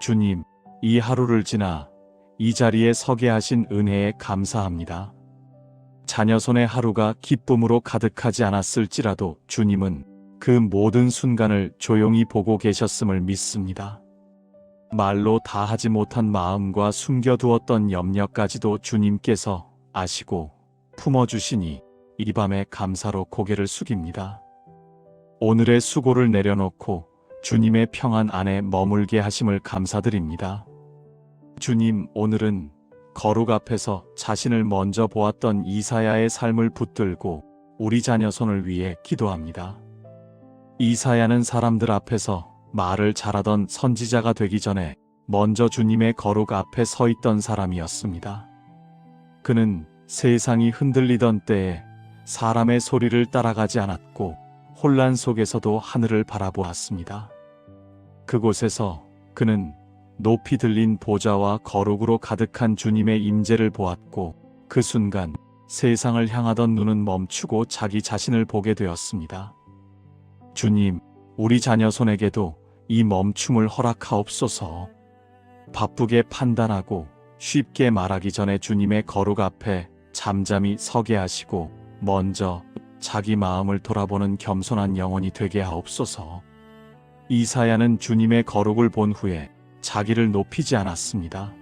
주님, 이 하루를 지나 이 자리에 서게 하신 은혜에 감사합니다. 자녀 손의 하루가 기쁨으로 가득하지 않았을지라도 주님은 그 모든 순간을 조용히 보고 계셨음을 믿습니다. 말로 다 하지 못한 마음과 숨겨두었던 염려까지도 주님께서 아시고 품어주시니 이 밤에 감사로 고개를 숙입니다. 오늘의 수고를 내려놓고 주님의 평안 안에 머물게 하심을 감사드립니다. 주님, 오늘은 거룩 앞에서 자신을 먼저 보았던 이사야의 삶을 붙들고 우리 자녀 손을 위해 기도합니다. 이사야는 사람들 앞에서 말을 잘하던 선지자가 되기 전에 먼저 주님의 거룩 앞에 서 있던 사람이었습니다. 그는 세상이 흔들리던 때에 사람의 소리를 따라가지 않았고 혼란 속에서도 하늘을 바라보았습니다. 그곳에서 그는 높이 들린 보좌와 거룩으로 가득한 주님의 임재를 보았고 그 순간 세상을 향하던 눈은 멈추고 자기 자신을 보게 되었습니다. 주님, 우리 자녀 손에게도 이 멈춤을 허락하옵소서. 바쁘게 판단하고 쉽게 말하기 전에 주님의 거룩 앞에 잠잠히 서게 하시고 먼저 자기 마음을 돌아보는 겸손한 영혼이 되게 하옵소서. 이사야는 주님의 거룩을 본 후에 자기를 높이지 않았습니다.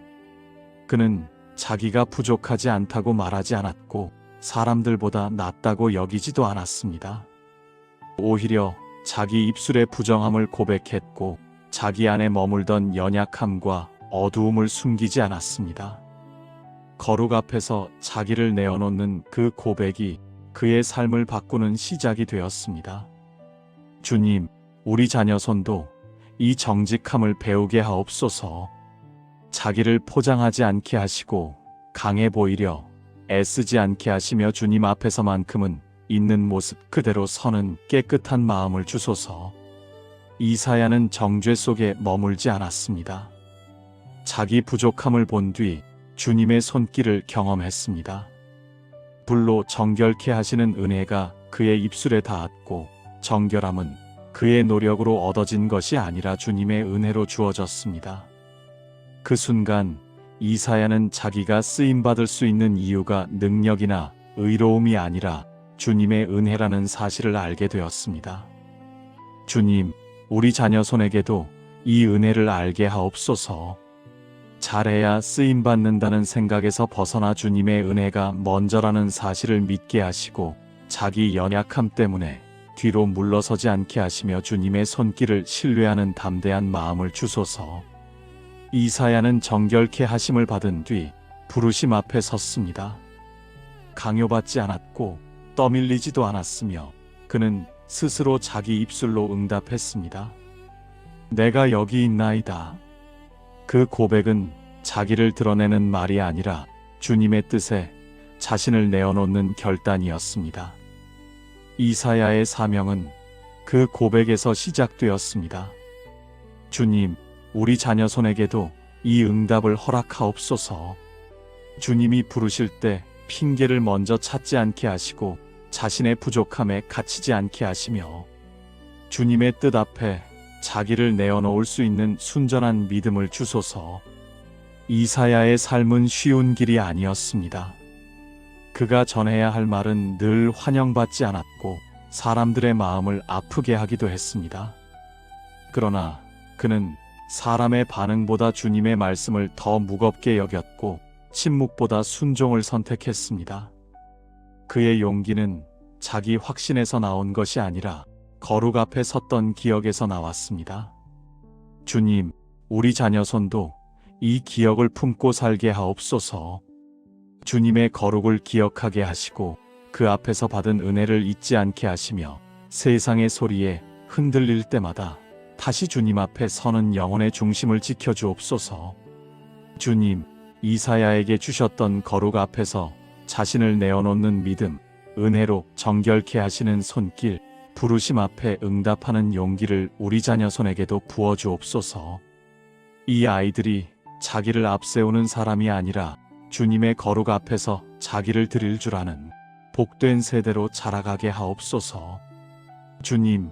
그는 자기가 부족하지 않다고 말하지 않았고 사람들보다 낫다고 여기지도 않았습니다. 오히려 자기 입술의 부정함을 고백했고 자기 안에 머물던 연약함과 어두움을 숨기지 않았습니다. 거룩 앞에서 자기를 내어놓는 그 고백이 그의 삶을 바꾸는 시작이 되었습니다. 주님, 우리 자녀 손도 이 정직함을 배우게 하옵소서. 자기를 포장하지 않게 하시고 강해 보이려 애쓰지 않게 하시며 주님 앞에서만큼은 있는 모습 그대로 서는 깨끗한 마음을 주소서. 이사야는 정죄 속에 머물지 않았습니다. 자기 부족함을 본 뒤 주님의 손길을 경험했습니다. 불로 정결케 하시는 은혜가 그의 입술에 닿았고 정결함은 그의 노력으로 얻어진 것이 아니라 주님의 은혜로 주어졌습니다. 그 순간 이사야는 자기가 쓰임받을 수 있는 이유가 능력이나 의로움이 아니라 주님의 은혜라는 사실을 알게 되었습니다. 주님, 우리 자녀 손에게도 이 은혜를 알게 하옵소서. 잘해야 쓰임받는다는 생각에서 벗어나 주님의 은혜가 먼저라는 사실을 믿게 하시고 자기 연약함 때문에 뒤로 물러서지 않게 하시며 주님의 손길을 신뢰하는 담대한 마음을 주소서. 이사야는 정결케 하심을 받은 뒤 부르심 앞에 섰습니다. 강요받지 않았고 떠밀리지도 않았으며 그는 스스로 자기 입술로 응답했습니다. 내가 여기 있나이다. 그 고백은 자기를 드러내는 말이 아니라 주님의 뜻에 자신을 내어놓는 결단이었습니다. 이사야의 사명은 그 고백에서 시작되었습니다. 주님, 우리 자녀 손에게도 이 응답을 허락하옵소서. 주님이 부르실 때 핑계를 먼저 찾지 않게 하시고 자신의 부족함에 갇히지 않게 하시며 주님의 뜻 앞에 자기를 내어놓을 수 있는 순전한 믿음을 주소서. 이사야의 삶은 쉬운 길이 아니었습니다. 그가 전해야 할 말은 늘 환영받지 않았고 사람들의 마음을 아프게 하기도 했습니다. 그러나 그는 사람의 반응보다 주님의 말씀을 더 무겁게 여겼고 침묵보다 순종을 선택했습니다. 그의 용기는 자기 확신에서 나온 것이 아니라 거룩 앞에 섰던 기억에서 나왔습니다. 주님, 우리 자녀 손도 이 기억을 품고 살게 하옵소서. 주님의 거룩을 기억하게 하시고 그 앞에서 받은 은혜를 잊지 않게 하시며 세상의 소리에 흔들릴 때마다 다시 주님 앞에 서는 영혼의 중심을 지켜주옵소서. 주님, 이사야에게 주셨던 거룩 앞에서 자신을 내어놓는 믿음, 은혜로 정결케 하시는 손길, 부르심 앞에 응답하는 용기를 우리 자녀 손에게도 부어주옵소서. 이 아이들이 자기를 앞세우는 사람이 아니라 주님의 거룩 앞에서 자기를 드릴 줄 아는 복된 세대로 자라가게 하옵소서. 주님,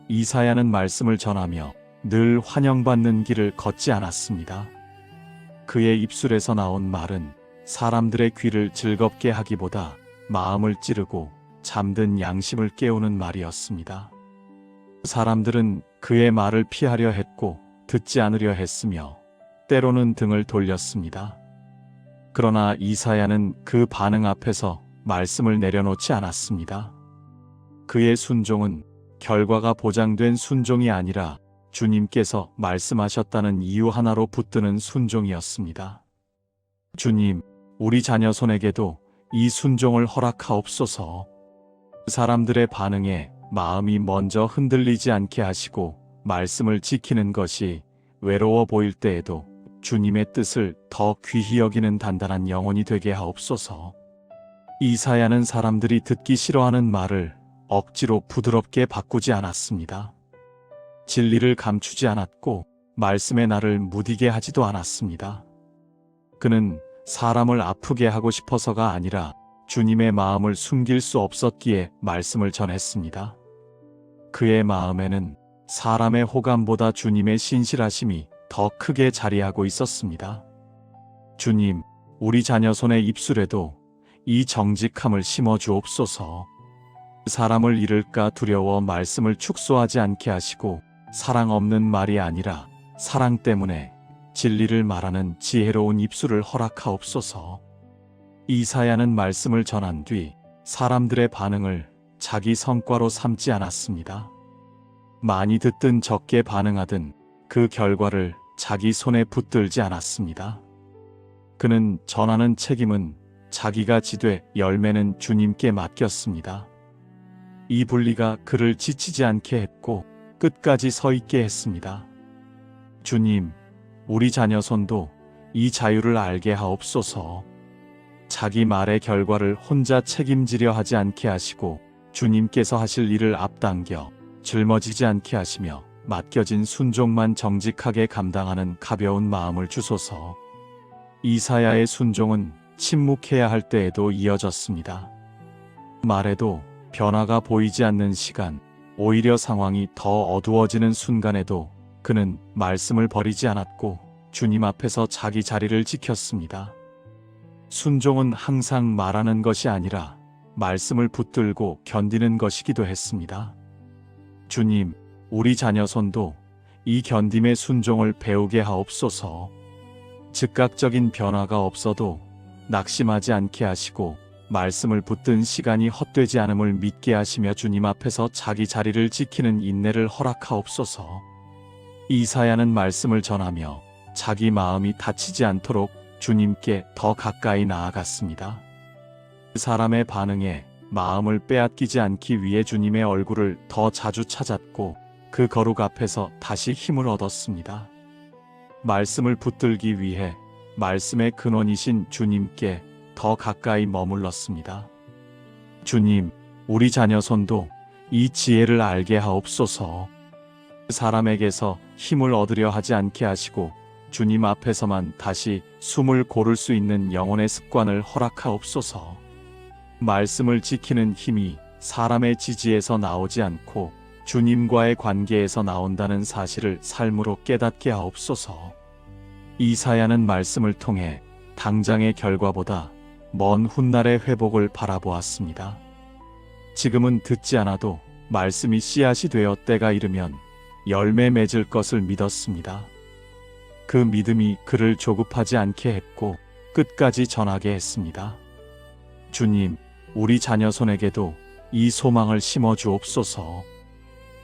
이사야는 말씀을 전하며 늘 환영받는 길을 걷지 않았습니다. 그의 입술에서 나온 말은 사람들의 귀를 즐겁게 하기보다 마음을 찌르고 잠든 양심을 깨우는 말이었습니다. 사람들은 그의 말을 피하려 했고 듣지 않으려 했으며 때로는 등을 돌렸습니다. 그러나 이사야는 그 반응 앞에서 말씀을 내려놓지 않았습니다. 그의 순종은 결과가 보장된 순종이 아니라 주님께서 말씀하셨다는 이유 하나로 붙드는 순종이었습니다. 주님, 우리 자녀 손에게도 이 순종을 허락하옵소서. 사람들의 반응에 마음이 먼저 흔들리지 않게 하시고 말씀을 지키는 것이 외로워 보일 때에도 주님의 뜻을 더 귀히 여기는 단단한 영혼이 되게 하옵소서. 이사야는 사람들이 듣기 싫어하는 말을 억지로 부드럽게 바꾸지 않았습니다. 진리를 감추지 않았고 말씀의 날을 무디게 하지도 않았습니다. 그는 사람을 아프게 하고 싶어서가 아니라 주님의 마음을 숨길 수 없었기에 말씀을 전했습니다. 그의 마음에는 사람의 호감보다 주님의 신실하심이 더 크게 자리하고 있었습니다. 주님, 우리 자녀 손의 입술에도 이 정직함을 심어 주옵소서. 사람을 잃을까 두려워 말씀을 축소하지 않게 하시고 사랑 없는 말이 아니라 사랑 때문에 진리를 말하는 지혜로운 입술을 허락하옵소서. 이사야는 말씀을 전한 뒤 사람들의 반응을 자기 성과로 삼지 않았습니다. 많이 듣든 적게 반응하든 그 결과를 자기 손에 붙들지 않았습니다. 그는 전하는 책임은 자기가 지되 열매는 주님께 맡겼습니다. 이 분리가 그를 지치지 않게 했고 끝까지 서 있게 했습니다. 주님, 우리 자녀 손도 이 자유를 알게 하옵소서. 자기 말의 결과를 혼자 책임지려 하지 않게 하시고 주님께서 하실 일을 앞당겨 짊어지지 않게 하시며 맡겨진 순종만 정직하게 감당하는 가벼운 마음을 주소서. 이사야의 순종은 침묵해야 할 때에도 이어졌습니다. 말에도 변화가 보이지 않는 시간, 오히려 상황이 더 어두워지는 순간에도 그는 말씀을 버리지 않았고 주님 앞에서 자기 자리를 지켰습니다. 순종은 항상 말하는 것이 아니라 말씀을 붙들고 견디는 것이기도 했습니다. 주님, 우리 자녀 손도 이 견딤의 순종을 배우게 하옵소서. 즉각적인 변화가 없어도 낙심하지 않게 하시고 말씀을 붙든 시간이 헛되지 않음을 믿게 하시며 주님 앞에서 자기 자리를 지키는 인내를 허락하옵소서. 이사야는 말씀을 전하며 자기 마음이 다치지 않도록 주님께 더 가까이 나아갔습니다. 사람의 반응에 마음을 빼앗기지 않기 위해 주님의 얼굴을 더 자주 찾았고 그 거룩 앞에서 다시 힘을 얻었습니다. 말씀을 붙들기 위해 말씀의 근원이신 주님께 더 가까이 머물렀습니다. 주님, 우리 자녀 손도 이 지혜를 알게 하옵소서. 사람에게서 힘을 얻으려 하지 않게 하시고 주님 앞에서만 다시 숨을 고를 수 있는 영혼의 습관을 허락하옵소서. 말씀을 지키는 힘이 사람의 지지에서 나오지 않고 주님과의 관계에서 나온다는 사실을 삶으로 깨닫게 하옵소서. 이사야는 말씀을 통해 당장의 결과보다 먼 훗날의 회복을 바라보았습니다. 지금은 듣지 않아도 말씀이 씨앗이 되어 때가 이르면 열매 맺을 것을 믿었습니다. 그 믿음이 그를 조급하지 않게 했고 끝까지 전하게 했습니다. 주님, 우리 자녀 손에게도 이 소망을 심어 주옵소서.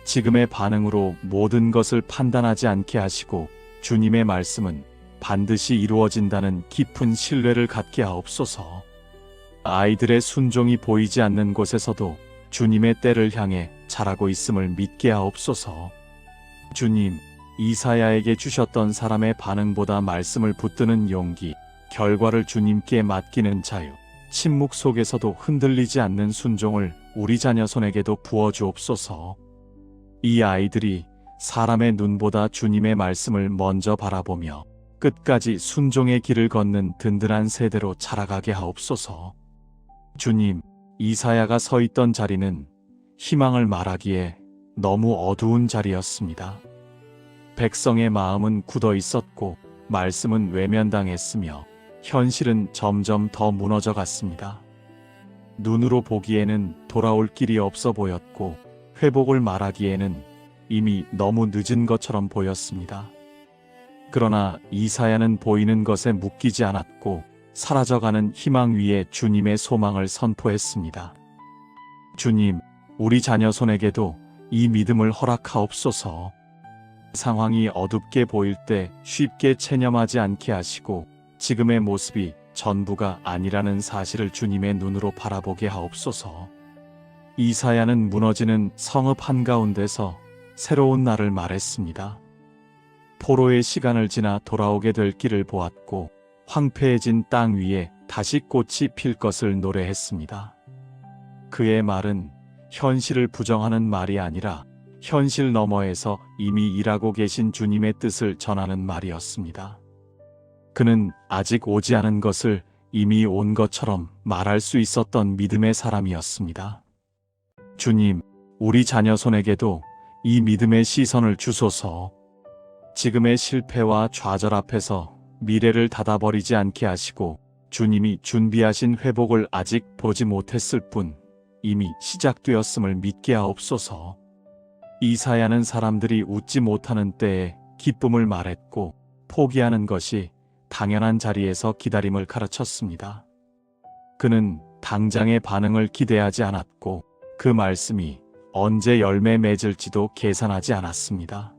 지금의 반응으로 모든 것을 판단하지 않게 하시고 주님의 말씀은 반드시 이루어진다는 깊은 신뢰를 갖게 하옵소서. 아이들의 순종이 보이지 않는 곳에서도 주님의 때를 향해 자라고 있음을 믿게 하옵소서. 주님, 이사야에게 주셨던 사람의 반응보다 말씀을 붙드는 용기, 결과를 주님께 맡기는 자유, 침묵 속에서도 흔들리지 않는 순종을 우리 자녀 손에게도 부어주옵소서. 이 아이들이 사람의 눈보다 주님의 말씀을 먼저 바라보며 끝까지 순종의 길을 걷는 든든한 세대로 자라가게 하옵소서. 주님, 이사야가 서 있던 자리는 희망을 말하기에 너무 어두운 자리였습니다. 백성의 마음은 굳어 있었고 말씀은 외면당했으며 현실은 점점 더 무너져 갔습니다. 눈으로 보기에는 돌아올 길이 없어 보였고 회복을 말하기에는 이미 너무 늦은 것처럼 보였습니다. 그러나 이사야는 보이는 것에 묶이지 않았고 사라져가는 희망 위에 주님의 소망을 선포했습니다. 주님, 우리 자녀 손에게도 이 믿음을 허락하옵소서. 상황이 어둡게 보일 때 쉽게 체념하지 않게 하시고 지금의 모습이 전부가 아니라는 사실을 주님의 눈으로 바라보게 하옵소서. 이사야는 무너지는 성읍 한가운데서 새로운 날을 말했습니다. 포로의 시간을 지나 돌아오게 될 길을 보았고 황폐해진 땅 위에 다시 꽃이 필 것을 노래했습니다. 그의 말은 현실을 부정하는 말이 아니라 현실 너머에서 이미 일하고 계신 주님의 뜻을 전하는 말이었습니다. 그는 아직 오지 않은 것을 이미 온 것처럼 말할 수 있었던 믿음의 사람이었습니다. 주님, 우리 자녀 손에게도 이 믿음의 시선을 주소서. 지금의 실패와 좌절 앞에서 미래를 닫아버리지 않게 하시고 주님이 준비하신 회복을 아직 보지 못했을 뿐 이미 시작되었음을 믿게 하옵소서. 이사야는 사람들이 웃지 못하는 때에 기쁨을 말했고 포기하는 것이 당연한 자리에서 기다림을 가르쳤습니다. 그는 당장의 반응을 기대하지 않았고 그 말씀이 언제 열매 맺을지도 계산하지 않았습니다.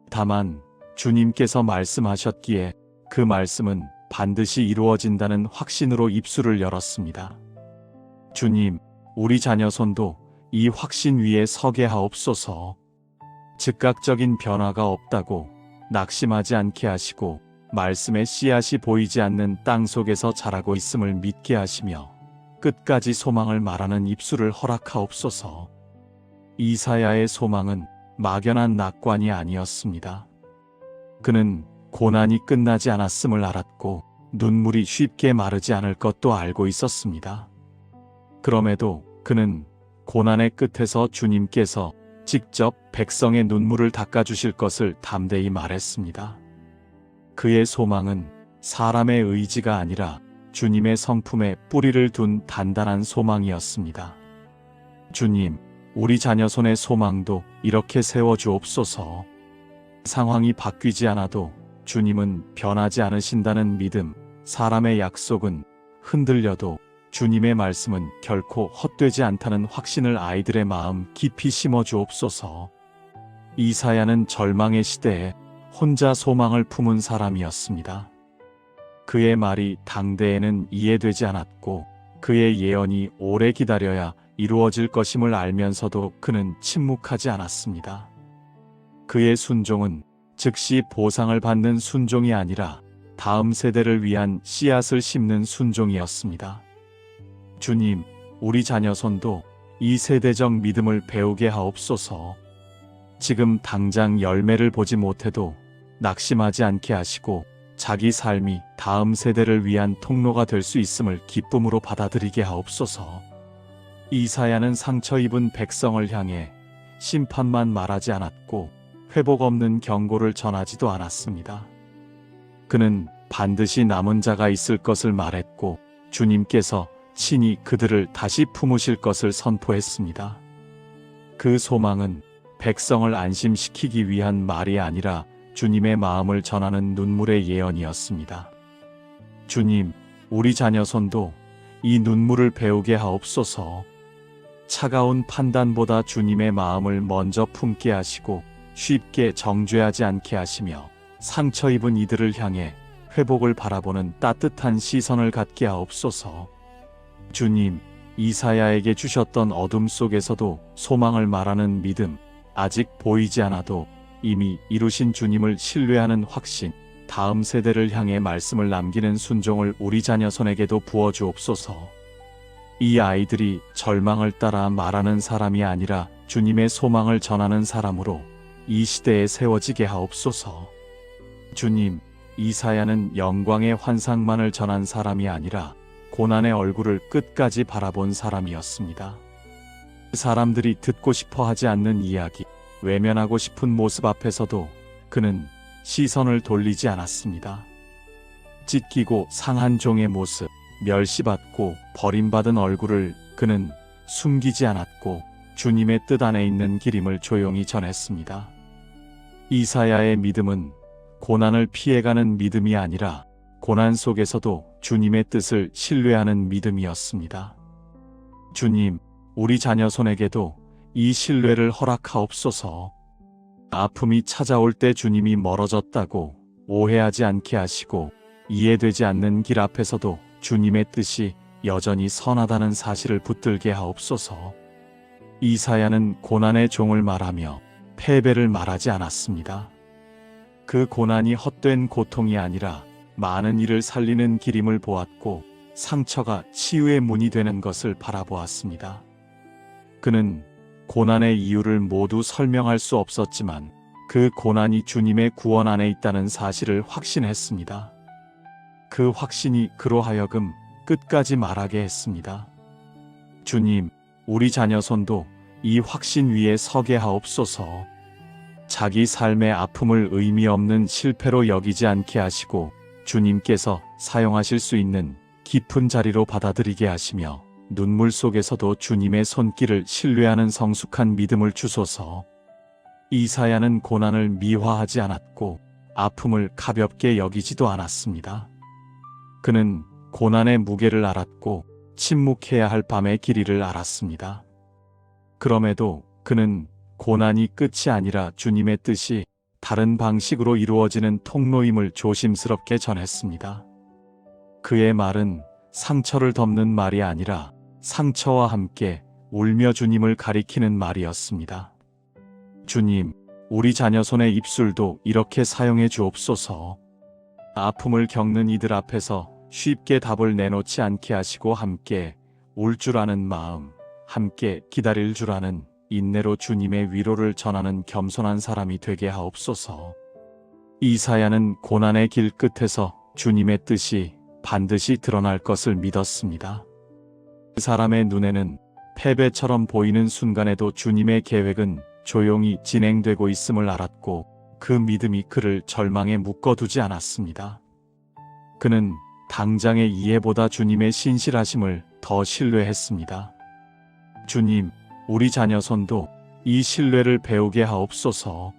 다만 주님께서 말씀하셨기에 그 말씀은 반드시 이루어진다는 확신으로 입술을 열었습니다. 주님, 우리 자녀 손도 이 확신 위에 서게 하옵소서. 즉각적인 변화가 없다고 낙심하지 않게 하시고 말씀의 씨앗이 보이지 않는 땅 속에서 자라고 있음을 믿게 하시며 끝까지 소망을 말하는 입술을 허락하옵소서. 이사야의 소망은 막연한 낙관이 아니었습니다. 그는 고난이 끝나지 않았음을 알았고 눈물이 쉽게 마르지 않을 것도 알고 있었습니다. 그럼에도 그는 고난의 끝에서 주님께서 직접 백성의 눈물을 닦아주실 것을 담대히 말했습니다. 그의 소망은 사람의 의지가 아니라 주님의 성품에 뿌리를 둔 단단한 소망이었습니다. 주님, 우리 자녀 손의 소망도 이렇게 세워주옵소서. 상황이 바뀌지 않아도 주님은 변하지 않으신다는 믿음, 사람의 약속은 흔들려도 주님의 말씀은 결코 헛되지 않다는 확신을 아이들의 마음 깊이 심어주옵소서. 이사야는 절망의 시대에 혼자 소망을 품은 사람이었습니다. 그의 말이 당대에는 이해되지 않았고 그의 예언이 오래 기다려야 이루어질 것임을 알면서도 그는 침묵하지 않았습니다. 그의 순종은 즉시 보상을 받는 순종이 아니라 다음 세대를 위한 씨앗을 심는 순종이었습니다. 주님, 우리 자녀 손도 이 세대적 믿음을 배우게 하옵소서. 지금 당장 열매를 보지 못해도 낙심하지 않게 하시고 자기 삶이 다음 세대를 위한 통로가 될 수 있음을 기쁨으로 받아들이게 하옵소서. 이사야는 상처 입은 백성을 향해 심판만 말하지 않았고 회복 없는 경고를 전하지도 않았습니다. 그는 반드시 남은 자가 있을 것을 말했고 주님께서 친히 그들을 다시 품으실 것을 선포했습니다. 그 소망은 백성을 안심시키기 위한 말이 아니라 주님의 마음을 전하는 눈물의 예언이었습니다. 주님, 우리 자녀 손도 이 눈물을 배우게 하옵소서. 차가운 판단보다 주님의 마음을 먼저 품게 하시고 쉽게 정죄하지 않게 하시며 상처 입은 이들을 향해 회복을 바라보는 따뜻한 시선을 갖게 하옵소서. 주님, 이사야에게 주셨던 어둠 속에서도 소망을 말하는 믿음, 아직 보이지 않아도 이미 이루신 주님을 신뢰하는 확신, 다음 세대를 향해 말씀을 남기는 순종을 우리 자녀 손에게도 부어주옵소서. 이 아이들이 절망을 따라 말하는 사람이 아니라 주님의 소망을 전하는 사람으로 이 시대에 세워지게 하옵소서. 주님, 이사야는 영광의 환상만을 전한 사람이 아니라 고난의 얼굴을 끝까지 바라본 사람이었습니다. 사람들이 듣고 싶어 하지 않는 이야기, 외면하고 싶은 모습 앞에서도 그는 시선을 돌리지 않았습니다. 찢기고 상한 종의 모습, 멸시받고 버림받은 얼굴을 그는 숨기지 않았고 주님의 뜻 안에 있는 기림을 조용히 전했습니다. 이사야의 믿음은 고난을 피해가는 믿음이 아니라 고난 속에서도 주님의 뜻을 신뢰하는 믿음이었습니다. 주님, 우리 자녀 손에게도 이 신뢰를 허락하옵소서. 아픔이 찾아올 때 주님이 멀어졌다고 오해하지 않게 하시고 이해되지 않는 길 앞에서도 주님의 뜻이 여전히 선하다는 사실을 붙들게 하옵소서. 이사야는 고난의 종을 말하며 패배를 말하지 않았습니다. 그 고난이 헛된 고통이 아니라 많은 이를 살리는 기림을 보았고 상처가 치유의 문이 되는 것을 바라보았습니다. 그는 고난의 이유를 모두 설명할 수 없었지만 그 고난이 주님의 구원 안에 있다는 사실을 확신했습니다. 그 확신이 그로 하여금 끝까지 말하게 했습니다. 주님, 우리 자녀 손도 이 확신 위에 서게 하옵소서. 자기 삶의 아픔을 의미 없는 실패로 여기지 않게 하시고 주님께서 사용하실 수 있는 깊은 자리로 받아들이게 하시며 눈물 속에서도 주님의 손길을 신뢰하는 성숙한 믿음을 주소서. 이사야는 고난을 미화하지 않았고 아픔을 가볍게 여기지도 않았습니다. 그는 고난의 무게를 알았고 침묵해야 할 밤의 길이를 알았습니다. 그럼에도 그는 고난이 끝이 아니라 주님의 뜻이 다른 방식으로 이루어지는 통로임을 조심스럽게 전했습니다. 그의 말은 상처를 덮는 말이 아니라 상처와 함께 울며 주님을 가리키는 말이었습니다. 주님, 우리 자녀 손의 입술도 이렇게 사용해 주옵소서. 아픔을 겪는 이들 앞에서 쉽게 답을 내놓지 않게 하시고 함께 울 줄 아는 마음, 함께 기다릴 줄 아는 인내로 주님의 위로를 전하는 겸손한 사람이 되게 하옵소서. 이사야는 고난의 길 끝에서 주님의 뜻이 반드시 드러날 것을 믿었습니다. 그 사람의 눈에는 패배처럼 보이는 순간에도 주님의 계획은 조용히 진행되고 있음을 알았고 그 믿음이 그를 절망에 묶어두지 않았습니다. 그는 당장의 이해보다 주님의 신실하심을 더 신뢰했습니다. 주님, 우리 자녀 손도 이 신뢰를 배우게 하옵소서.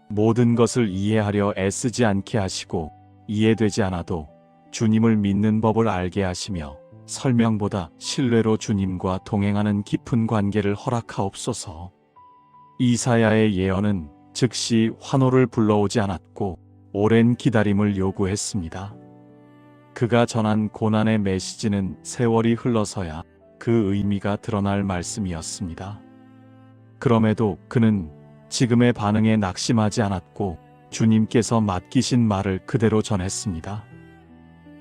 모든 것을 이해하려 애쓰지 않게 하시고 이해되지 않아도 주님을 믿는 법을 알게 하시며 설명보다 신뢰로 주님과 동행하는 깊은 관계를 허락하옵소서. 이사야의 예언은 즉시 환호를 불러오지 않았고 오랜 기다림을 요구했습니다. 그가 전한 고난의 메시지는 세월이 흘러서야 그 의미가 드러날 말씀이었습니다. 그럼에도 그는 지금의 반응에 낙심하지 않았고 주님께서 맡기신 말을 그대로 전했습니다.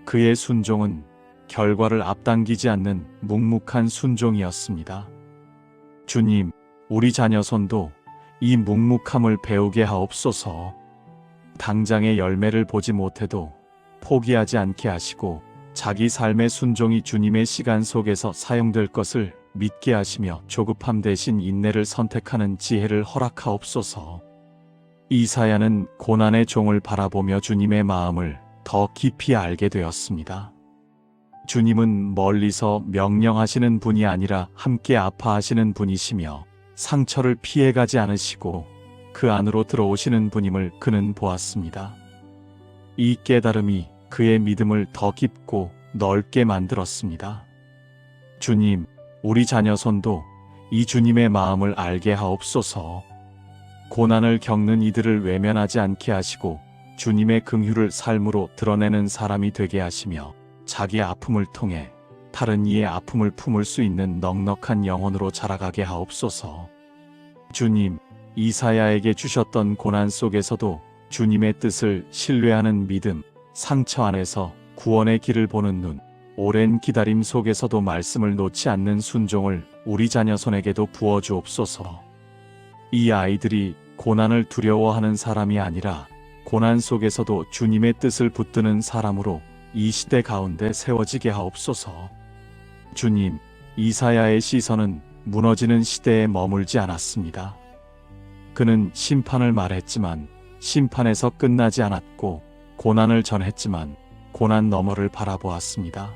그의 순종은 결과를 앞당기지 않는 묵묵한 순종이었습니다. 주님, 우리 자녀 손도 이 묵묵함을 배우게 하옵소서. 당장의 열매를 보지 못해도 포기하지 않게 하시고 자기 삶의 순종이 주님의 시간 속에서 사용될 것을 믿게 하시며 조급함 대신 인내를 선택하는 지혜를 허락하옵소서. 이사야는 고난의 종을 바라보며 주님의 마음을 더 깊이 알게 되었습니다. 주님은 멀리서 명령하시는 분이 아니라 함께 아파하시는 분이시며 상처를 피해가지 않으시고 그 안으로 들어오시는 분임을 그는 보았습니다. 이 깨달음이 그의 믿음을 더 깊고 넓게 만들었습니다. 주님, 우리 자녀 손도 이 주님의 마음을 알게 하옵소서. 고난을 겪는 이들을 외면하지 않게 하시고 주님의 긍휼을 삶으로 드러내는 사람이 되게 하시며 자기 아픔을 통해 다른 이의 아픔을 품을 수 있는 넉넉한 영혼으로 자라가게 하옵소서. 주님, 이사야에게 주셨던 고난 속에서도 주님의 뜻을 신뢰하는 믿음, 상처 안에서 구원의 길을 보는 눈, 오랜 기다림 속에서도 말씀을 놓지 않는 순종을 우리 자녀 손에게도 부어주옵소서. 이 아이들이 고난을 두려워하는 사람이 아니라 고난 속에서도 주님의 뜻을 붙드는 사람으로 이 시대 가운데 세워지게 하옵소서. 주님, 이사야의 시선은 무너지는 시대에 머물지 않았습니다. 그는 심판을 말했지만 심판에서 끝나지 않았고 고난을 전했지만 고난 너머를 바라보았습니다.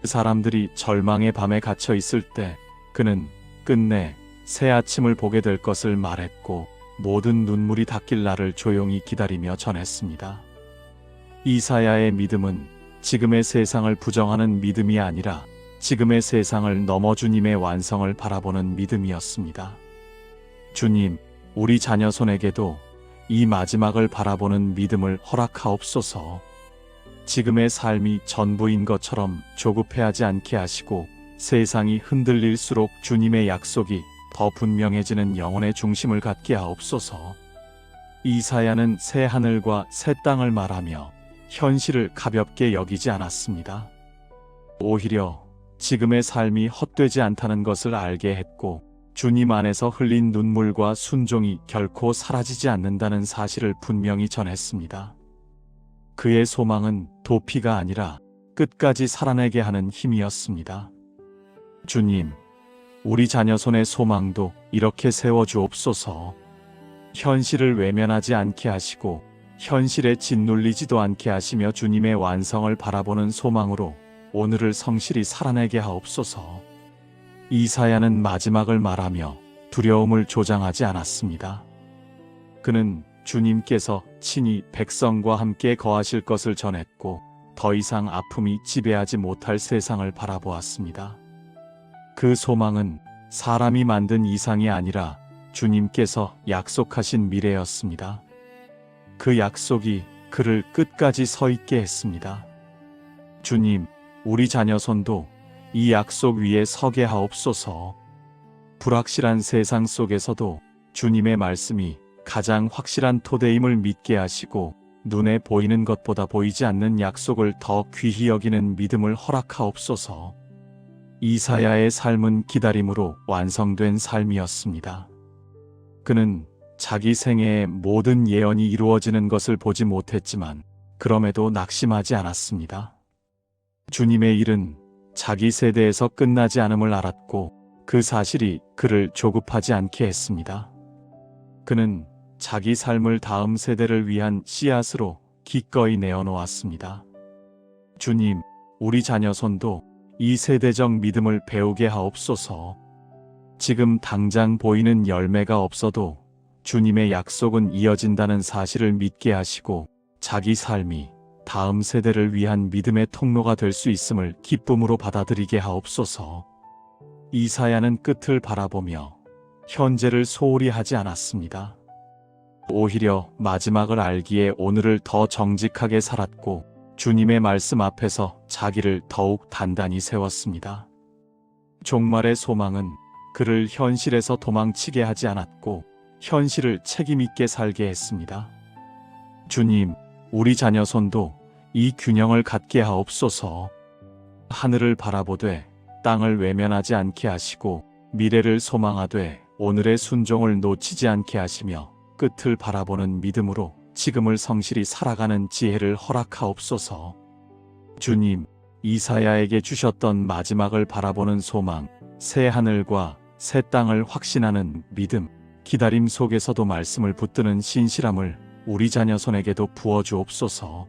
사람들이 절망의 밤에 갇혀 있을 때 그는 끝내 새 아침을 보게 될 것을 말했고 모든 눈물이 닦일 날을 조용히 기다리며 전했습니다. 이사야의 믿음은 지금의 세상을 부정하는 믿음이 아니라 지금의 세상을 넘어 주님의 완성을 바라보는 믿음이었습니다. 주님, 우리 자녀 손에게도 이 마지막을 바라보는 믿음을 허락하옵소서. 지금의 삶이 전부인 것처럼 조급해하지 않게 하시고 세상이 흔들릴수록 주님의 약속이 더 분명해지는 영혼의 중심을 갖게 하옵소서. 이사야는 새 하늘과 새 땅을 말하며 현실을 가볍게 여기지 않았습니다. 오히려 지금의 삶이 헛되지 않다는 것을 알게 했고 주님 안에서 흘린 눈물과 순종이 결코 사라지지 않는다는 사실을 분명히 전했습니다. 그의 소망은 도피가 아니라 끝까지 살아내게 하는 힘이었습니다. 주님, 우리 자녀 손의 소망도 이렇게 세워주옵소서. 현실을 외면하지 않게 하시고 현실에 짓눌리지도 않게 하시며 주님의 완성을 바라보는 소망으로 오늘을 성실히 살아내게 하옵소서. 이사야는 마지막을 말하며 두려움을 조장하지 않았습니다. 그는 주님께서 친히 백성과 함께 거하실 것을 전했고 더 이상 아픔이 지배하지 못할 세상을 바라보았습니다. 그 소망은 사람이 만든 이상이 아니라 주님께서 약속하신 미래였습니다. 그 약속이 그를 끝까지 서 있게 했습니다. 주님, 우리 자녀 손도 이 약속 위에 서게 하옵소서. 불확실한 세상 속에서도 주님의 말씀이 가장 확실한 토대임을 믿게 하시고 눈에 보이는 것보다 보이지 않는 약속을 더 귀히 여기는 믿음을 허락하옵소서. 이사야의 삶은 기다림으로 완성된 삶이었습니다. 그는 자기 생애의 모든 예언이 이루어지는 것을 보지 못했지만 그럼에도 낙심하지 않았습니다. 주님의 일은 자기 세대에서 끝나지 않음을 알았고 그 사실이 그를 조급하지 않게 했습니다. 그는 자기 삶을 다음 세대를 위한 씨앗으로 기꺼이 내어놓았습니다. 주님, 우리 자녀 손도 이 세대적 믿음을 배우게 하옵소서. 지금 당장 보이는 열매가 없어도 주님의 약속은 이어진다는 사실을 믿게 하시고 자기 삶이 다음 세대를 위한 믿음의 통로가 될 수 있음을 기쁨으로 받아들이게 하옵소서. 이사야는 끝을 바라보며 현재를 소홀히 하지 않았습니다. 오히려 마지막을 알기에 오늘을 더 정직하게 살았고 주님의 말씀 앞에서 자기를 더욱 단단히 세웠습니다. 종말의 소망은 그를 현실에서 도망치게 하지 않았고 현실을 책임있게 살게 했습니다. 주님, 우리 자녀 손도 이 균형을 갖게 하옵소서. 하늘을 바라보되 땅을 외면하지 않게 하시고 미래를 소망하되 오늘의 순종을 놓치지 않게 하시며 끝을 바라보는 믿음으로 지금을 성실히 살아가는 지혜를 허락하옵소서. 주님, 이사야에게 주셨던 마지막을 바라보는 소망, 새 하늘과 새 땅을 확신하는 믿음, 기다림 속에서도 말씀을 붙드는 신실함을 우리 자녀 손에게도 부어주옵소서.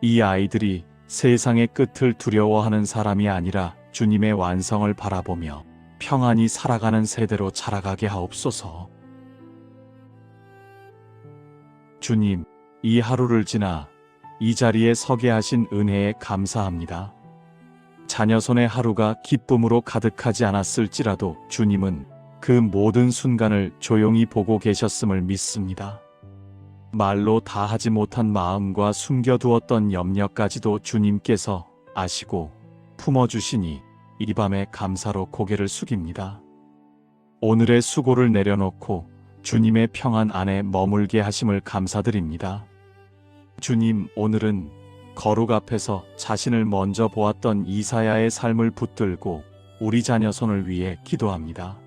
이 아이들이 세상의 끝을 두려워하는 사람이 아니라 주님의 완성을 바라보며 평안히 살아가는 세대로 자라가게 하옵소서. 주님, 이 하루를 지나 이 자리에 서게 하신 은혜에 감사합니다. 자녀 손의 하루가 기쁨으로 가득하지 않았을지라도 주님은 그 모든 순간을 조용히 보고 계셨음을 믿습니다. 말로 다 하지 못한 마음과 숨겨두었던 염려까지도 주님께서 아시고 품어주시니 이 밤에 감사로 고개를 숙입니다. 오늘의 수고를 내려놓고 주님의 평안 안에 머물게 하심을 감사드립니다. 주님, 오늘은 거룩 앞에서 자신을 먼저 보았던 이사야의 삶을 붙들고 우리 자녀 손을 위해 기도합니다.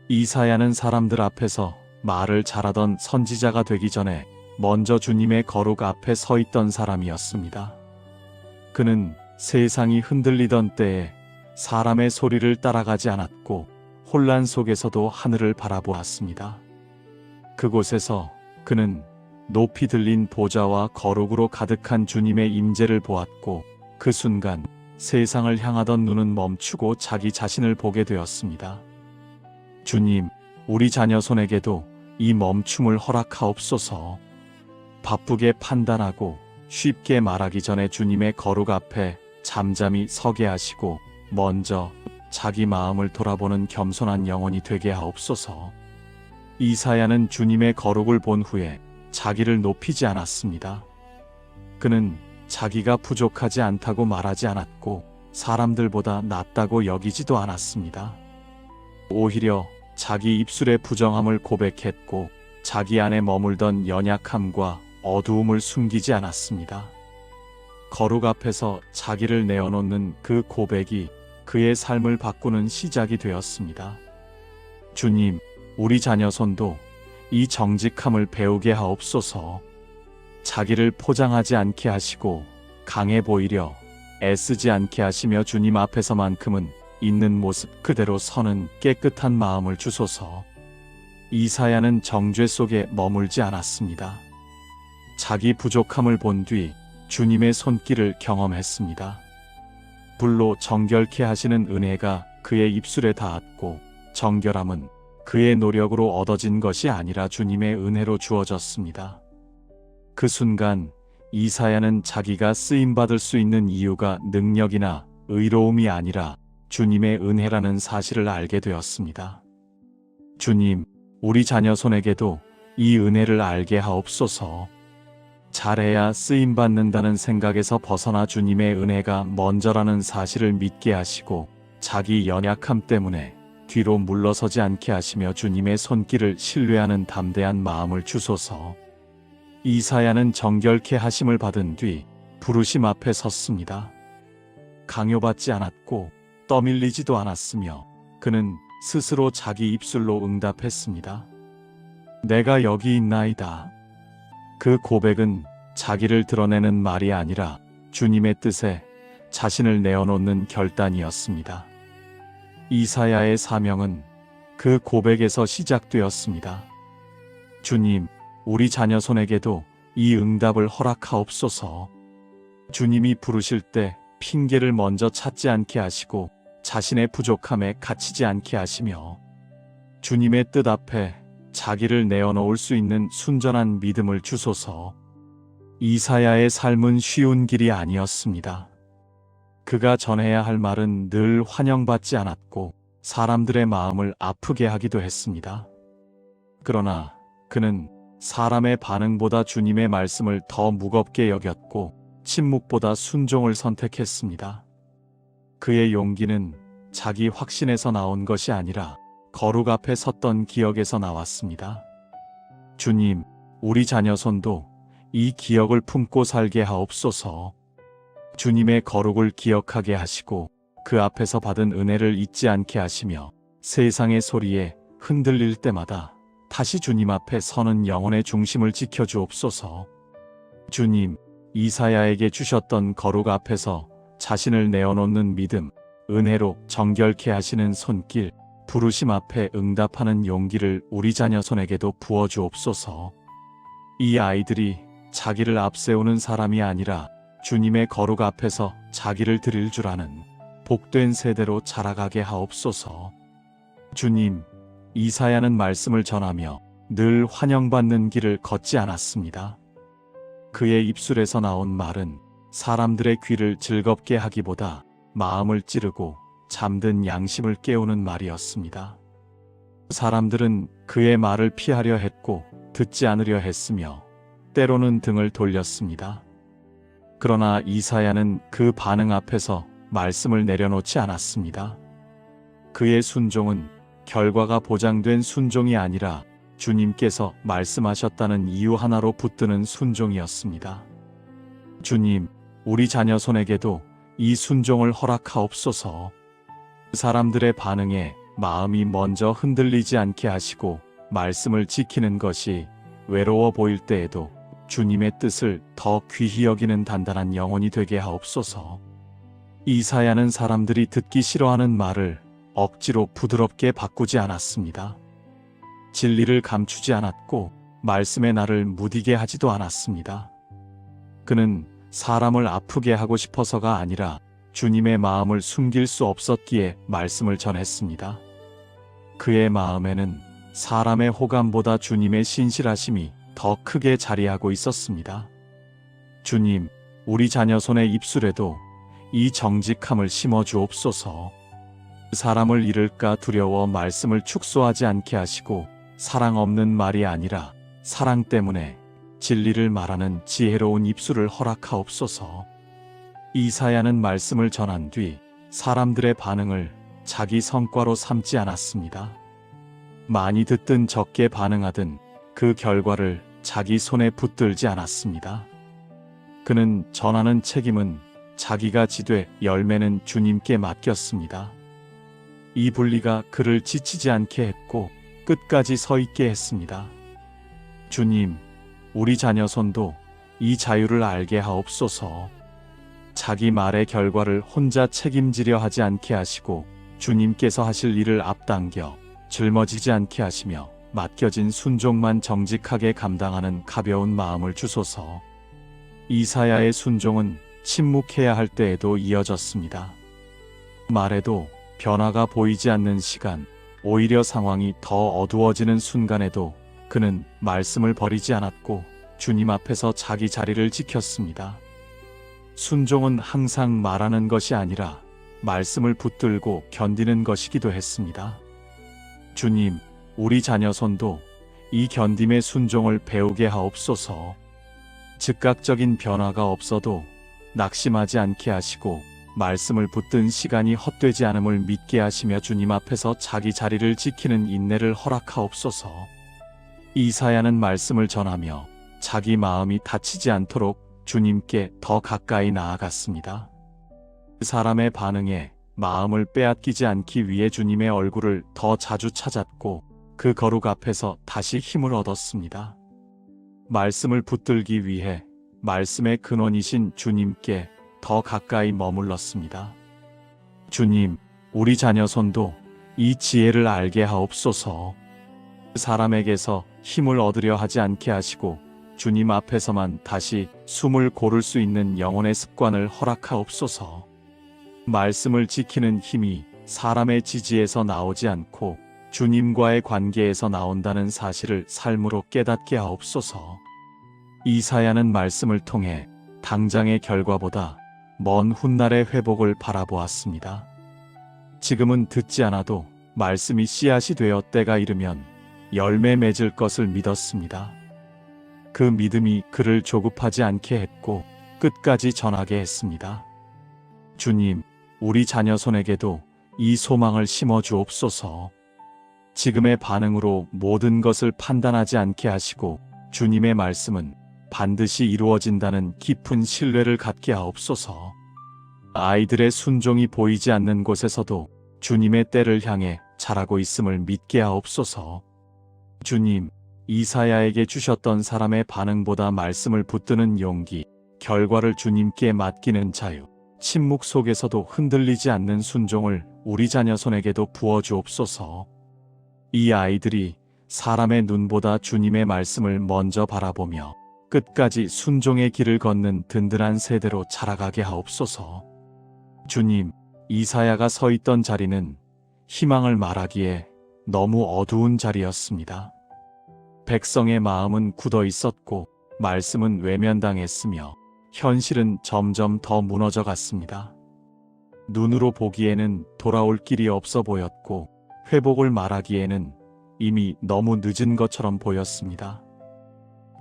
이사야는 사람들 앞에서 말을 잘하던 선지자가 되기 전에 먼저 주님의 거룩 앞에 서 있던 사람이었습니다. 그는 세상이 흔들리던 때에 사람의 소리를 따라가지 않았고 혼란 속에서도 하늘을 바라보았습니다. 그곳에서 그는 높이 들린 보좌와 거룩으로 가득한 주님의 임재를 보았고 그 순간 세상을 향하던 눈은 멈추고 자기 자신을 보게 되었습니다. 주님, 우리 자녀 손에게도 이 멈춤을 허락하옵소서. 바쁘게 판단하고 쉽게 말하기 전에 주님의 거룩 앞에 잠잠히 서게 하시고 먼저 자기 마음을 돌아보는 겸손한 영혼이 되게 하옵소서. 이사야는 주님의 거룩을 본 후에 자기를 높이지 않았습니다. 그는 자기가 부족하지 않다고 말하지 않았고 사람들보다 낫다고 여기지도 않았습니다. 오히려 자기 입술의 부정함을 고백했고 자기 안에 머물던 연약함과 어두움을 숨기지 않았습니다. 거룩 앞에서 자기를 내어놓는 그 고백이 그의 삶을 바꾸는 시작이 되었습니다. 주님, 우리 자녀 손도 이 정직함을 배우게 하옵소서. 자기를 포장하지 않게 하시고 강해 보이려 애쓰지 않게 하시며 주님 앞에서만큼은 있는 모습 그대로 서는 깨끗한 마음을 주소서. 이사야는 정죄 속에 머물지 않았습니다. 자기 부족함을 본 뒤 주님의 손길을 경험했습니다. 불로 정결케 하시는 은혜가 그의 입술에 닿았고 정결함은 그의 노력으로 얻어진 것이 아니라 주님의 은혜로 주어졌습니다. 그 순간 이사야는 자기가 쓰임받을 수 있는 이유가 능력이나 의로움이 아니라 주님의 은혜라는 사실을 알게 되었습니다. 주님, 우리 자녀 손에게도 이 은혜를 알게 하옵소서. 잘해야 쓰임받는다는 생각에서 벗어나 주님의 은혜가 먼저라는 사실을 믿게 하시고 자기 연약함 때문에 뒤로 물러서지 않게 하시며 주님의 손길을 신뢰하는 담대한 마음을 주소서. 이사야는 정결케 하심을 받은 뒤 부르심 앞에 섰습니다. 강요받지 않았고 떠밀리지도 않았으며 그는 스스로 자기 입술로 응답했습니다. 내가 여기 있나이다. 그 고백은 자기를 드러내는 말이 아니라 주님의 뜻에 자신을 내어놓는 결단이었습니다. 이사야의 사명은 그 고백에서 시작되었습니다. 주님, 우리 자녀 손에게도 이 응답을 허락하옵소서. 주님이 부르실 때 핑계를 먼저 찾지 않게 하시고 자신의 부족함에 갇히지 않게 하시며 주님의 뜻 앞에 자기를 내어놓을 수 있는 순전한 믿음을 주소서. 이사야의 삶은 쉬운 길이 아니었습니다. 그가 전해야 할 말은 늘 환영받지 않았고 사람들의 마음을 아프게 하기도 했습니다. 그러나 그는 사람의 반응보다 주님의 말씀을 더 무겁게 여겼고 침묵보다 순종을 선택했습니다. 그의 용기는 자기 확신에서 나온 것이 아니라 거룩 앞에 섰던 기억에서 나왔습니다. 주님, 우리 자녀 손도 이 기억을 품고 살게 하옵소서. 주님의 거룩을 기억하게 하시고 그 앞에서 받은 은혜를 잊지 않게 하시며 세상의 소리에 흔들릴 때마다 다시 주님 앞에 서는 영혼의 중심을 지켜주옵소서. 주님, 이사야에게 주셨던 거룩 앞에서 자신을 내어놓는 믿음, 은혜로 정결케 하시는 손길, 부르심 앞에 응답하는 용기를 우리 자녀 손에게도 부어주옵소서. 이 아이들이 자기를 앞세우는 사람이 아니라 주님의 거룩 앞에서 자기를 드릴 줄 아는 복된 세대로 자라가게 하옵소서. 주님, 이사야는 말씀을 전하며 늘 환영받는 길을 걷지 않았습니다. 그의 입술에서 나온 말은 사람들의 귀를 즐겁게 하기보다 마음을 찌르고 잠든 양심을 깨우는 말이었습니다. 사람들은 그의 말을 피하려 했고 듣지 않으려 했으며 때로는 등을 돌렸습니다. 그러나 이사야는 그 반응 앞에서 말씀을 내려놓지 않았습니다. 그의 순종은 결과가 보장된 순종이 아니라 주님께서 말씀하셨다는 이유 하나로 붙드는 순종이었습니다. 주님, 우리 자녀 손에게도 이 순종을 허락하옵소서. 사람들의 반응에 마음이 먼저 흔들리지 않게 하시고 말씀을 지키는 것이 외로워 보일 때에도 주님의 뜻을 더 귀히 여기는 단단한 영혼이 되게 하옵소서. 이사야는 사람들이 듣기 싫어하는 말을 억지로 부드럽게 바꾸지 않았습니다. 진리를 감추지 않았고 말씀에 나를 무디게 하지도 않았습니다. 그는 사람을 아프게 하고 싶어서가 아니라 주님의 마음을 숨길 수 없었기에 말씀을 전했습니다. 그의 마음에는 사람의 호감보다 주님의 신실하심이 더 크게 자리하고 있었습니다. 주님, 우리 자녀 손의 입술에도 이 정직함을 심어 주옵소서. 사람을 잃을까 두려워 말씀을 축소하지 않게 하시고 사랑 없는 말이 아니라 사랑 때문에 진리를 말하는 지혜로운 입술을 허락하옵소서. 이사야는 말씀을 전한 뒤 사람들의 반응을 자기 성과로 삼지 않았습니다. 많이 듣든 적게 반응하든 그 결과를 자기 손에 붙들지 않았습니다. 그는 전하는 책임은 자기가 지되 열매는 주님께 맡겼습니다. 이 분리가 그를 지치지 않게 했고 끝까지 서 있게 했습니다. 주님, 우리 자녀 손도 이 자유를 알게 하옵소서. 자기 말의 결과를 혼자 책임지려 하지 않게 하시고 주님께서 하실 일을 앞당겨 짊어지지 않게 하시며 맡겨진 순종만 정직하게 감당하는 가벼운 마음을 주소서. 이사야의 순종은 침묵해야 할 때에도 이어졌습니다. 말에도 변화가 보이지 않는 시간, 오히려 상황이 더 어두워지는 순간에도 그는 말씀을 버리지 않았고 주님 앞에서 자기 자리를 지켰습니다. 순종은 항상 말하는 것이 아니라 말씀을 붙들고 견디는 것이기도 했습니다. 주님, 우리 자녀 손도 이 견딤의 순종을 배우게 하옵소서. 즉각적인 변화가 없어도 낙심하지 않게 하시고 말씀을 붙든 시간이 헛되지 않음을 믿게 하시며 주님 앞에서 자기 자리를 지키는 인내를 허락하옵소서. 이사야는 말씀을 전하며 자기 마음이 다치지 않도록 주님께 더 가까이 나아갔습니다. 사람의 반응에 마음을 빼앗기지 않기 위해 주님의 얼굴을 더 자주 찾았고 그 거룩 앞에서 다시 힘을 얻었습니다. 말씀을 붙들기 위해 말씀의 근원이신 주님께 더 가까이 머물렀습니다. 주님, 우리 자녀 손도 이 지혜를 알게 하옵소서. 사람에게서 힘을 얻으려 하지 않게 하시고 주님 앞에서만 다시 숨을 고를 수 있는 영혼의 습관을 허락하옵소서. 말씀을 지키는 힘이 사람의 지지에서 나오지 않고 주님과의 관계에서 나온다는 사실을 삶으로 깨닫게 하옵소서. 이사야는 말씀을 통해 당장의 결과보다 먼 훗날의 회복을 바라보았습니다. 지금은 듣지 않아도 말씀이 씨앗이 되어 때가 이르면 열매 맺을 것을 믿었습니다. 그 믿음이 그를 조급하지 않게 했고 끝까지 전하게 했습니다. 주님, 우리 자녀 손에게도 이 소망을 심어 주옵소서. 지금의 반응으로 모든 것을 판단하지 않게 하시고 주님의 말씀은 반드시 이루어진다는 깊은 신뢰를 갖게 하옵소서. 아이들의 순종이 보이지 않는 곳에서도 주님의 때를 향해 자라고 있음을 믿게 하옵소서. 주님, 이사야에게 주셨던 사람의 반응보다 말씀을 붙드는 용기, 결과를 주님께 맡기는 자유, 침묵 속에서도 흔들리지 않는 순종을 우리 자녀 손에게도 부어주옵소서. 이 아이들이 사람의 눈보다 주님의 말씀을 먼저 바라보며 끝까지 순종의 길을 걷는 든든한 세대로 자라가게 하옵소서. 주님, 이사야가 서 있던 자리는 희망을 말하기에 너무 어두운 자리였습니다. 백성의 마음은 굳어 있었고 말씀은 외면당했으며 현실은 점점 더 무너져 갔습니다. 눈으로 보기에는 돌아올 길이 없어 보였고 회복을 말하기에는 이미 너무 늦은 것처럼 보였습니다.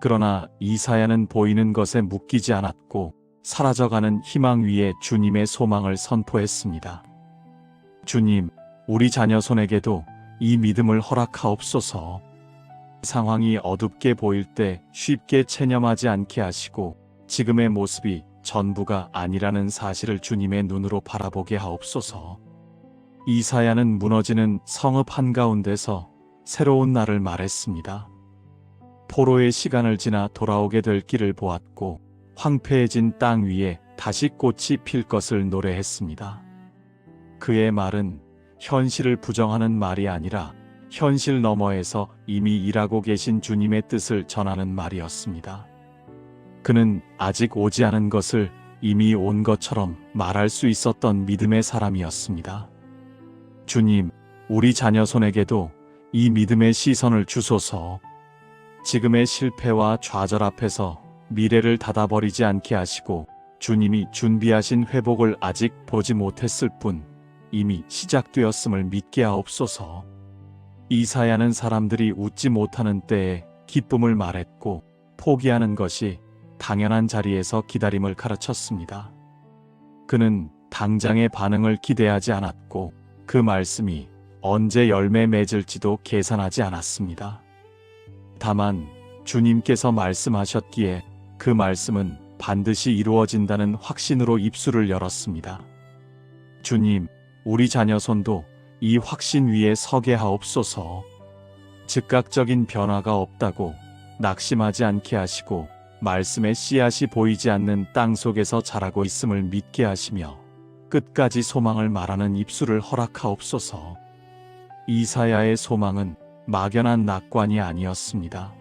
그러나 이사야는 보이는 것에 묶이지 않았고 사라져가는 희망 위에 주님의 소망을 선포했습니다. 주님, 우리 자녀 손에게도 이 믿음을 허락하옵소서. 상황이 어둡게 보일 때 쉽게 체념하지 않게 하시고 지금의 모습이 전부가 아니라는 사실을 주님의 눈으로 바라보게 하옵소서. 이사야는 무너지는 성읍 한가운데서 새로운 날을 말했습니다. 포로의 시간을 지나 돌아오게 될 길을 보았고 황폐해진 땅 위에 다시 꽃이 필 것을 노래했습니다. 그의 말은 현실을 부정하는 말이 아니라 현실 너머에서 이미 일하고 계신 주님의 뜻을 전하는 말이었습니다. 그는 아직 오지 않은 것을 이미 온 것처럼 말할 수 있었던 믿음의 사람이었습니다. 주님, 우리 자녀 손에게도 이 믿음의 시선을 주소서. 지금의 실패와 좌절 앞에서 미래를 닫아버리지 않게 하시고 주님이 준비하신 회복을 아직 보지 못했을 뿐 이미 시작되었음을 믿게 하옵소서. 이사야는 사람들이 웃지 못하는 때에 기쁨을 말했고 포기하는 것이 당연한 자리에서 기다림을 가르쳤습니다. 그는 당장의 반응을 기대하지 않았고 그 말씀이 언제 열매 맺을지도 계산하지 않았습니다. 다만 주님께서 말씀하셨기에 그 말씀은 반드시 이루어진다는 확신으로 입술을 열었습니다. 주님, 우리 자녀 손도 이 확신 위에 서게 하옵소서. 즉각적인 변화가 없다고 낙심하지 않게 하시고 말씀의 씨앗이 보이지 않는 땅 속에서 자라고 있음을 믿게 하시며 끝까지 소망을 말하는 입술을 허락하옵소서. 이사야의 소망은 막연한 낙관이 아니었습니다.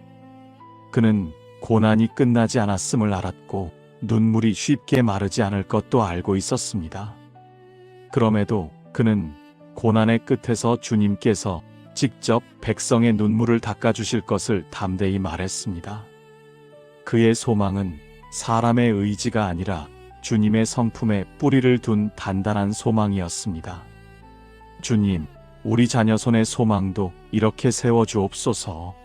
그는 고난이 끝나지 않았음을 알았고 눈물이 쉽게 마르지 않을 것도 알고 있었습니다. 그럼에도 그는 고난의 끝에서 주님께서 직접 백성의 눈물을 닦아주실 것을 담대히 말했습니다. 그의 소망은 사람의 의지가 아니라 주님의 성품에 뿌리를 둔 단단한 소망이었습니다. 주님, 우리 자녀 손의 소망도 이렇게 세워주옵소서.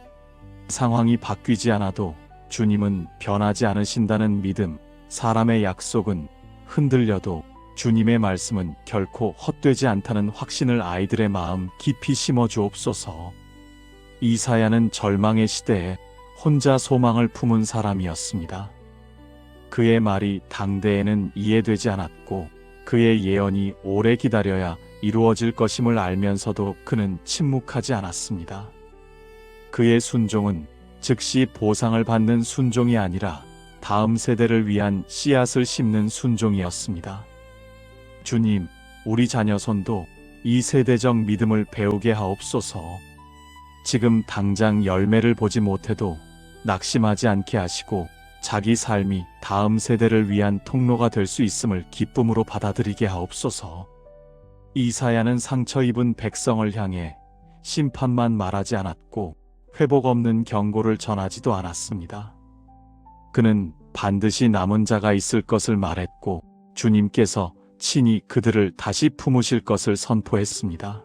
상황이 바뀌지 않아도 주님은 변하지 않으신다는 믿음, 사람의 약속은 흔들려도 주님의 말씀은 결코 헛되지 않다는 확신을 아이들의 마음 깊이 심어주옵소서. 이사야는 절망의 시대에 혼자 소망을 품은 사람이었습니다. 그의 말이 당대에는 이해되지 않았고 그의 예언이 오래 기다려야 이루어질 것임을 알면서도 그는 침묵하지 않았습니다. 그의 순종은 즉시 보상을 받는 순종이 아니라 다음 세대를 위한 씨앗을 심는 순종이었습니다. 주님, 우리 자녀 손도 이 세대적 믿음을 배우게 하옵소서. 지금 당장 열매를 보지 못해도 낙심하지 않게 하시고 자기 삶이 다음 세대를 위한 통로가 될 수 있음을 기쁨으로 받아들이게 하옵소서. 이사야는 상처 입은 백성을 향해 심판만 말하지 않았고 회복 없는 경고를 전하지도 않았습니다. 그는 반드시 남은 자가 있을 것을 말했고 주님께서 친히 그들을 다시 품으실 것을 선포했습니다.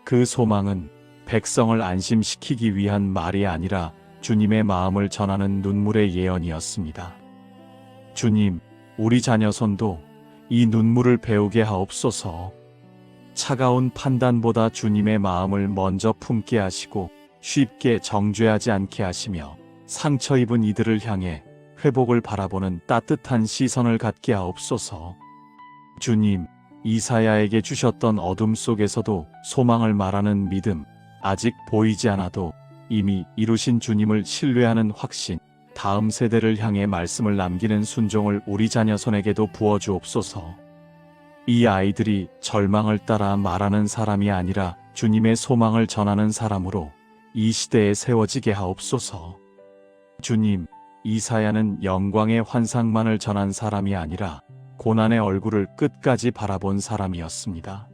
그 소망은 백성을 안심시키기 위한 말이 아니라 주님의 마음을 전하는 눈물의 예언이었습니다. 주님, 우리 자녀 손도 이 눈물을 배우게 하옵소서. 차가운 판단보다 주님의 마음을 먼저 품게 하시고 쉽게 정죄하지 않게 하시며 상처 입은 이들을 향해 회복을 바라보는 따뜻한 시선을 갖게 하옵소서. 주님, 이사야에게 주셨던 어둠 속에서도 소망을 말하는 믿음, 아직 보이지 않아도 이미 이루신 주님을 신뢰하는 확신, 다음 세대를 향해 말씀을 남기는 순종을 우리 자녀 손에게도 부어주옵소서. 이 아이들이 절망을 따라 말하는 사람이 아니라 주님의 소망을 전하는 사람으로 이 시대에 세워지게 하옵소서. 주님, 이사야는 영광의 환상만을 전한 사람이 아니라 고난의 얼굴을 끝까지 바라본 사람이었습니다.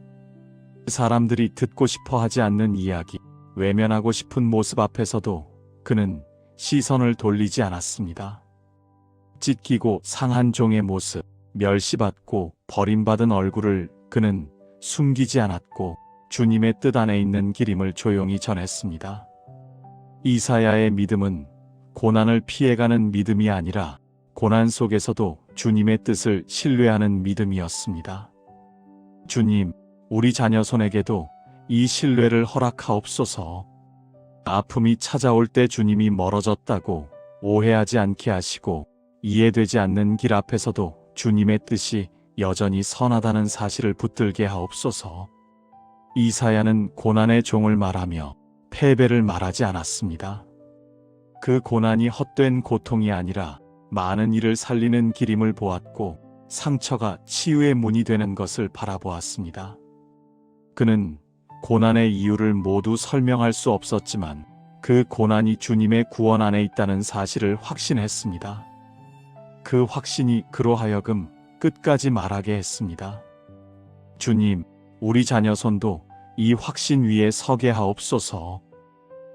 사람들이 듣고 싶어 하지 않는 이야기, 외면하고 싶은 모습 앞에서도 그는 시선을 돌리지 않았습니다. 찢기고 상한 종의 모습, 멸시받고 버림받은 얼굴을 그는 숨기지 않았고 주님의 뜻 안에 있는 기림을 조용히 전했습니다. 이사야의 믿음은 고난을 피해가는 믿음이 아니라 고난 속에서도 주님의 뜻을 신뢰하는 믿음이었습니다. 주님, 우리 자녀 손에게도 이 신뢰를 허락하옵소서. 아픔이 찾아올 때 주님이 멀어졌다고 오해하지 않게 하시고 이해되지 않는 길 앞에서도 주님의 뜻이 여전히 선하다는 사실을 붙들게 하옵소서. 이사야는 고난의 종을 말하며 패배를 말하지 않았습니다. 그 고난이 헛된 고통이 아니라 많은 이를 살리는 길임을 보았고 상처가 치유의 문이 되는 것을 바라보았습니다. 그는 고난의 이유를 모두 설명할 수 없었지만 그 고난이 주님의 구원 안에 있다는 사실을 확신했습니다. 그 확신이 그로 하여금 끝까지 말하게 했습니다. 주님, 우리 자녀손도 이 확신 위에 서게 하옵소서.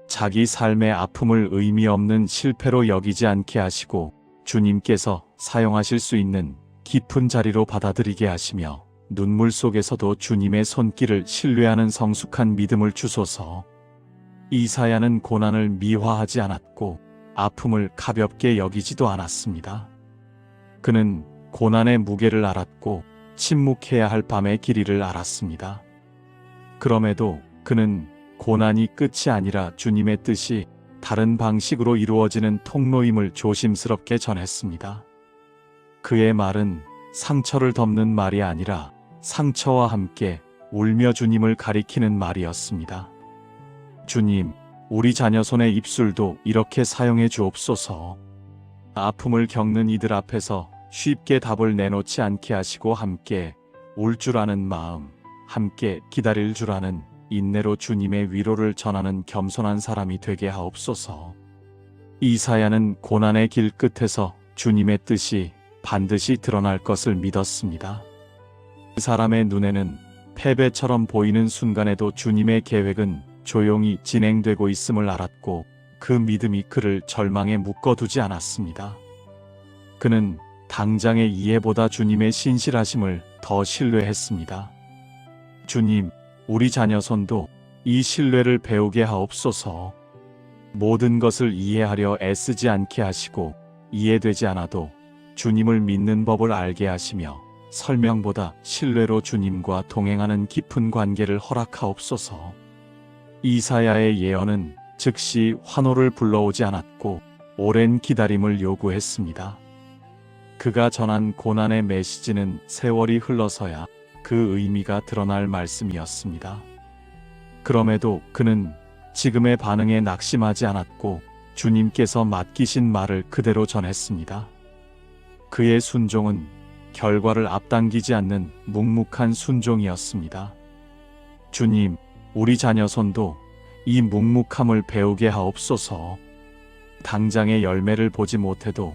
자기 삶의 아픔을 의미 없는 실패로 여기지 않게 하시고 주님께서 사용하실 수 있는 깊은 자리로 받아들이게 하시며 눈물 속에서도 주님의 손길을 신뢰하는 성숙한 믿음을 주소서. 이사야는 고난을 미화하지 않았고 아픔을 가볍게 여기지도 않았습니다. 그는 고난의 무게를 알았고 침묵해야 할 밤의 길이를 알았습니다. 그럼에도 그는 고난이 끝이 아니라 주님의 뜻이 다른 방식으로 이루어지는 통로임을 조심스럽게 전했습니다. 그의 말은 상처를 덮는 말이 아니라 상처와 함께 울며 주님을 가리키는 말이었습니다. 주님, 우리 자녀손의 입술도 이렇게 사용해 주옵소서. 아픔을 겪는 이들 앞에서 쉽게 답을 내놓지 않게 하시고 함께 울 줄 아는 마음, 함께 기다릴 줄 아는 인내로 주님의 위로를 전하는 겸손한 사람이 되게 하옵소서. 이사야는 고난의 길 끝에서 주님의 뜻이 반드시 드러날 것을 믿었습니다. 그 사람의 눈에는 패배처럼 보이는 순간에도 주님의 계획은 조용히 진행되고 있음을 알았고 그 믿음이 그를 절망에 묶어두지 않았습니다. 그는 당장의 이해보다 주님의 신실하심을 더 신뢰했습니다. 주님, 우리 자녀손도 이 신뢰를 배우게 하옵소서. 모든 것을 이해하려 애쓰지 않게 하시고 이해되지 않아도 주님을 믿는 법을 알게 하시며 설명보다 신뢰로 주님과 동행하는 깊은 관계를 허락하옵소서. 이사야의 예언은 즉시 환호를 불러오지 않았고 오랜 기다림을 요구했습니다. 그가 전한 고난의 메시지는 세월이 흘러서야 그 의미가 드러날 말씀이었습니다. 그럼에도 그는 지금의 반응에 낙심하지 않았고 주님께서 맡기신 말을 그대로 전했습니다. 그의 순종은 결과를 앞당기지 않는 묵묵한 순종이었습니다. 주님, 우리 자녀손도 이 묵묵함을 배우게 하옵소서. 당장의 열매를 보지 못해도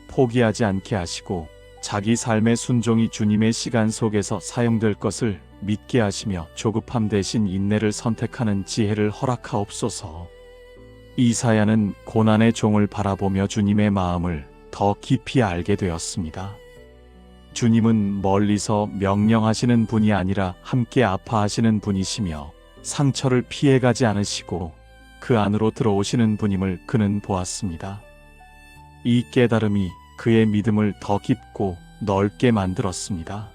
포기하지 않게 하시고 자기 삶의 순종이 주님의 시간 속에서 사용될 것을 믿게 하시며 조급함 대신 인내를 선택하는 지혜를 허락하옵소서. 이사야는 고난의 종을 바라보며 주님의 마음을 더 깊이 알게 되었습니다. 주님은 멀리서 명령하시는 분이 아니라 함께 아파하시는 분이시며 상처를 피해가지 않으시고 그 안으로 들어오시는 분임을 그는 보았습니다. 이 깨달음이 그의 믿음을 더 깊고 넓게 만들었습니다.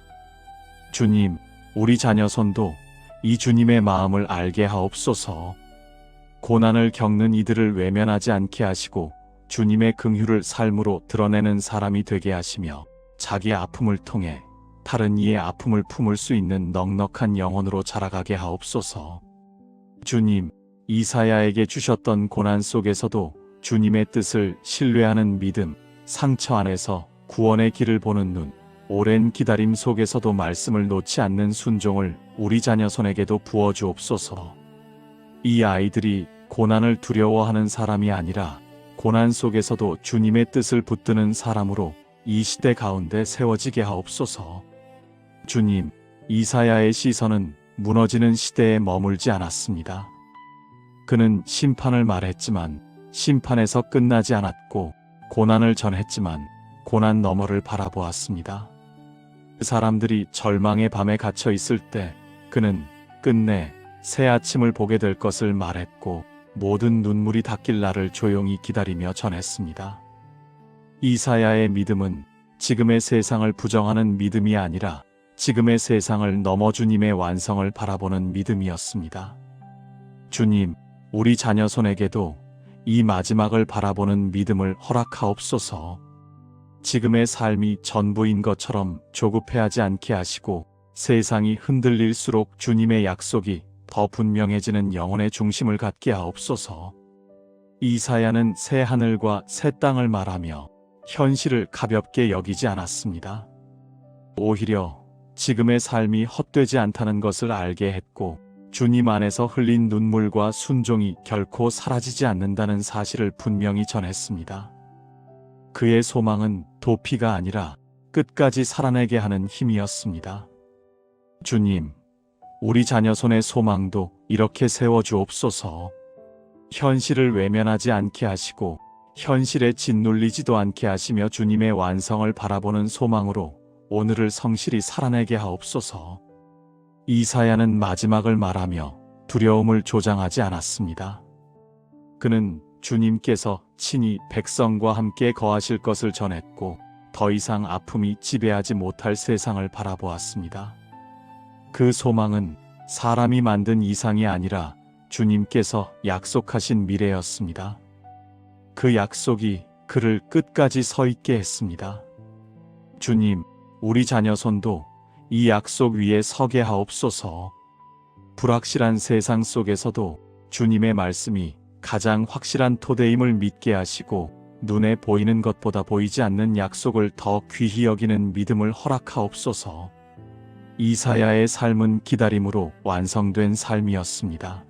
주님, 우리 자녀손도 이 주님의 마음을 알게 하옵소서. 고난을 겪는 이들을 외면하지 않게 하시고 주님의 긍휼을 삶으로 드러내는 사람이 되게 하시며 자기 아픔을 통해 다른 이의 아픔을 품을 수 있는 넉넉한 영혼으로 자라가게 하옵소서. 주님, 이사야에게 주셨던 고난 속에서도 주님의 뜻을 신뢰하는 믿음, 상처 안에서 구원의 길을 보는 눈, 오랜 기다림 속에서도 말씀을 놓지 않는 순종을 우리 자녀손에게도 부어주옵소서. 이 아이들이 고난을 두려워하는 사람이 아니라 고난 속에서도 주님의 뜻을 붙드는 사람으로 이 시대 가운데 세워지게 하옵소서. 주님, 이사야의 시선은 무너지는 시대에 머물지 않았습니다. 그는 심판을 말했지만 심판에서 끝나지 않았고 고난을 전했지만 고난 너머를 바라보았습니다. 그 사람들이 절망의 밤에 갇혀 있을 때 그는 끝내 새 아침을 보게 될 것을 말했고 모든 눈물이 닦일 날을 조용히 기다리며 전했습니다. 이사야의 믿음은 지금의 세상을 부정하는 믿음이 아니라 지금의 세상을 넘어 주님의 완성을 바라보는 믿음이었습니다. 주님, 우리 자녀손에게도 이 마지막을 바라보는 믿음을 허락하옵소서. 지금의 삶이 전부인 것처럼 조급해하지 않게 하시고 세상이 흔들릴수록 주님의 약속이 더 분명해지는 영혼의 중심을 갖게 하옵소서. 이사야는 새 하늘과 새 땅을 말하며 현실을 가볍게 여기지 않았습니다. 오히려 지금의 삶이 헛되지 않다는 것을 알게 했고 주님 안에서 흘린 눈물과 순종이 결코 사라지지 않는다는 사실을 분명히 전했습니다. 그의 소망은 도피가 아니라 끝까지 살아내게 하는 힘이었습니다. 주님, 우리 자녀 손의 소망도 이렇게 세워주옵소서. 현실을 외면하지 않게 하시고 현실에 짓눌리지도 않게 하시며 주님의 완성을 바라보는 소망으로 오늘을 성실히 살아내게 하옵소서. 이사야는 마지막을 말하며 두려움을 조장하지 않았습니다. 그는 주님께서 친히 백성과 함께 거하실 것을 전했고 더 이상 아픔이 지배하지 못할 세상을 바라보았습니다. 그 소망은 사람이 만든 이상이 아니라 주님께서 약속하신 미래였습니다. 그 약속이 그를 끝까지 서 있게 했습니다. 주님, 우리 자녀 손도 이 약속 위에 서게 하옵소서. 불확실한 세상 속에서도 주님의 말씀이 가장 확실한 토대임을 믿게 하시고 눈에 보이는 것보다 보이지 않는 약속을 더 귀히 여기는 믿음을 허락하옵소서. 이사야의 삶은 기다림으로 완성된 삶이었습니다.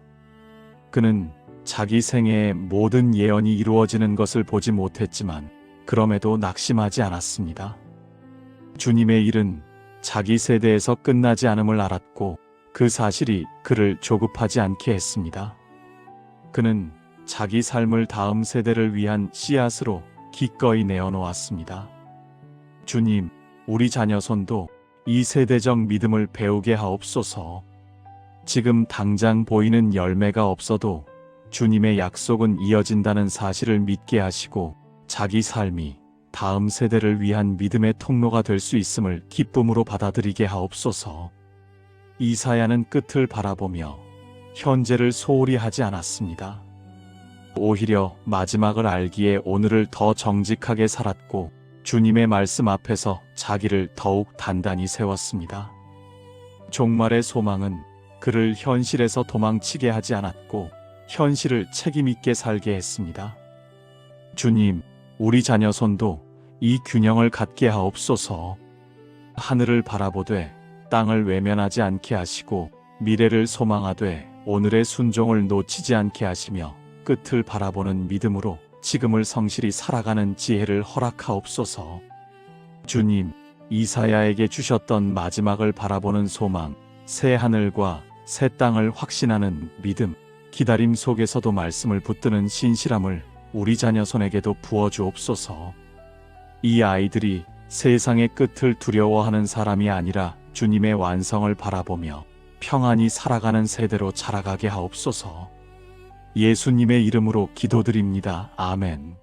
그는 자기 생애의 모든 예언이 이루어지는 것을 보지 못했지만 그럼에도 낙심하지 않았습니다. 주님의 일은 자기 세대에서 끝나지 않음을 알았고 그 사실이 그를 조급하지 않게 했습니다. 그는 자기 삶을 다음 세대를 위한 씨앗으로 기꺼이 내어놓았습니다. 주님, 우리 자녀 손도 이 세대적 믿음을 배우게 하옵소서. 지금 당장 보이는 열매가 없어도 주님의 약속은 이어진다는 사실을 믿게 하시고 자기 삶이 다음 세대를 위한 믿음의 통로가 될 수 있음을 기쁨으로 받아들이게 하옵소서. 이사야는 끝을 바라보며 현재를 소홀히 하지 않았습니다. 오히려 마지막을 알기에 오늘을 더 정직하게 살았고 주님의 말씀 앞에서 자기를 더욱 단단히 세웠습니다. 종말의 소망은 그를 현실에서 도망치게 하지 않았고 현실을 책임있게 살게 했습니다. 주님, 우리 자녀 손도 이 균형을 갖게 하옵소서. 하늘을 바라보되 땅을 외면하지 않게 하시고 미래를 소망하되 오늘의 순종을 놓치지 않게 하시며 끝을 바라보는 믿음으로 지금을 성실히 살아가는 지혜를 허락하옵소서. 주님, 이사야에게 주셨던 마지막을 바라보는 소망, 새 하늘과 새 땅을 확신하는 믿음, 기다림 속에서도 말씀을 붙드는 신실함을 우리 자녀 손에게도 부어주옵소서. 이 아이들이 세상의 끝을 두려워하는 사람이 아니라 주님의 완성을 바라보며 평안히 살아가는 세대로 자라가게 하옵소서. 예수님의 이름으로 기도드립니다. 아멘.